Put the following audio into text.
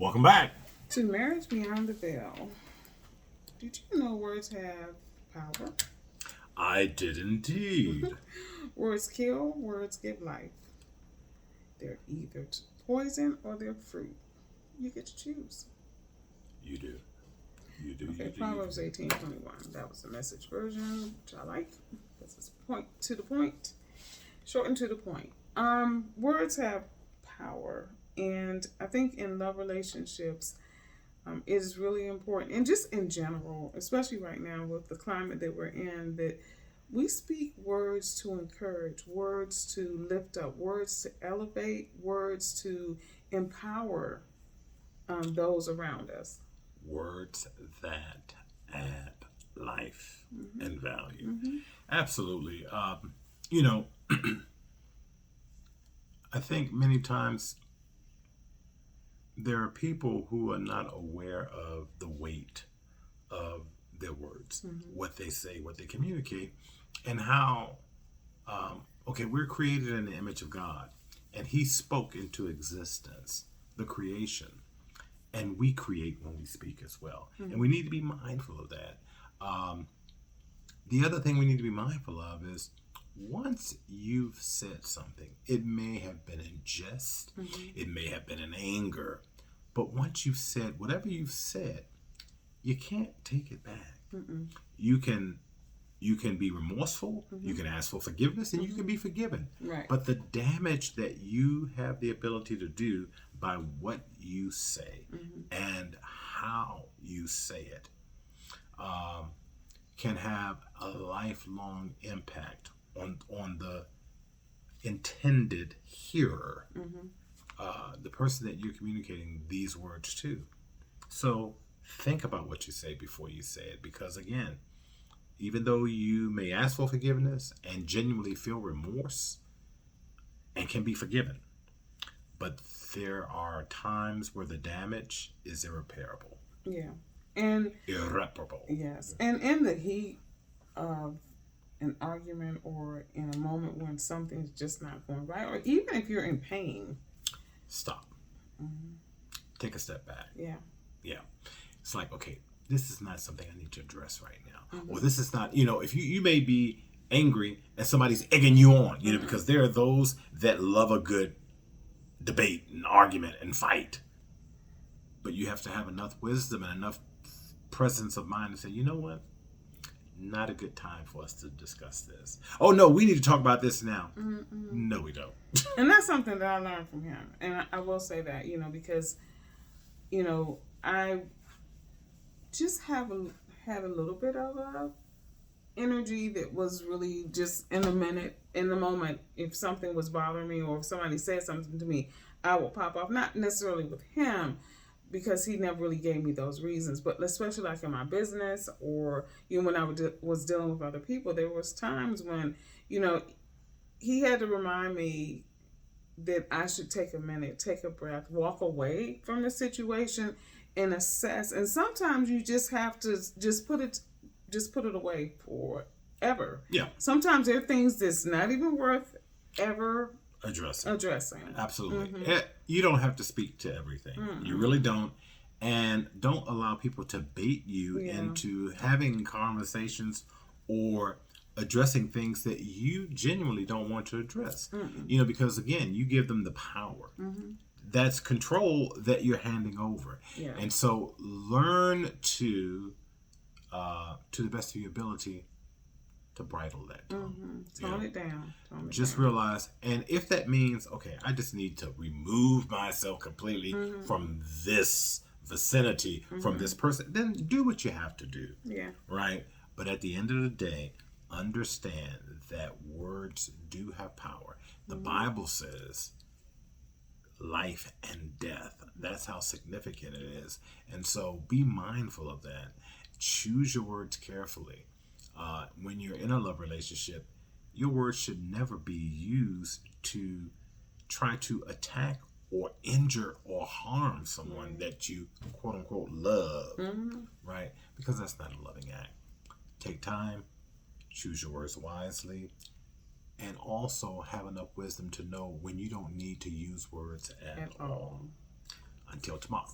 Welcome back. To Marriage Beyond the Veil. Did you know words have power? I did indeed. Words kill, words give life. They're either poison or they're fruit. You get to choose. You do. You do. Okay, You do. Proverbs 18:21. That was the message version, which I like. This is point to the point. Short and to the point. Words have power. And I think in love relationships, it is really important, and just in general, especially right now with the climate that we're in, that we speak words to encourage, words to lift up, words to elevate, words to empower those around us. Words that add life and value. Mm-hmm. Absolutely. You know, I think many times there are people who are not aware of the weight of their words, what they say, what they communicate, and how, we're created in the image of God, and He spoke into existence the creation, and we create when we speak as well. And we need to be mindful of that. The other thing we need to be mindful of is once you've said something, it may have been in jest, it may have been in anger, but once you've said whatever you've said, you can't take it back. You can be remorseful, you can ask for forgiveness, and you can be forgiven. Right. But the damage that you have the ability to do by what you say and how you say it can have a lifelong impact on the intended hearer, the person that you're communicating these words to. So think about what you say before you say it, because again, even though you may ask for forgiveness and genuinely feel remorse and can be forgiven, but there are times where the damage is irreparable. Yeah. And irreparable. Yes. And in the heat of an argument or in a moment when something's just not going right, or even if you're in pain, stop. Take a step back. Yeah. Yeah. It's like, okay, this is not something I need to address right now. Or this is not, if you may be angry and somebody's egging you on, because there are those that love a good debate and argument and fight. But you have to have enough wisdom and enough presence of mind to say, you know what? Not a good time for us to discuss this. Oh, no, we need to talk about this now. No, we don't. And that's something that I learned from him. And I will say that, because, I just had a little bit of a energy that was really just in the moment. If something was bothering me or if somebody said something to me, I would pop off. Not necessarily with him, because he never really gave me those reasons, but especially like in my business or when I was dealing with other people, there was times when he had to remind me that I should take a minute, take a breath, walk away from the situation and assess. And sometimes you just have to just put it away forever. Yeah. Sometimes there are things that's not even worth ever addressing. Absolutely. You don't have to speak to everything. You really don't. And don't allow people to bait you into having conversations or addressing things that you genuinely don't want to address. Because again, you give them the power. That's control that you're handing over. Yeah. And so learn to the best of your ability, to bridle that tongue. Tone it down. Just realize, and if that means, okay, I just need to remove myself completely from this vicinity, from this person, then do what you have to do. Yeah. Right? But at the end of the day, understand that words do have power. The Bible says life and death. That's how significant it is. And so be mindful of that. Choose your words carefully. When you're in a love relationship, your words should never be used to try to attack or injure or harm someone that you quote unquote love, right? Because that's not a loving act. Take time, choose your words wisely, and also have enough wisdom to know when you don't need to use words at all. Until tomorrow.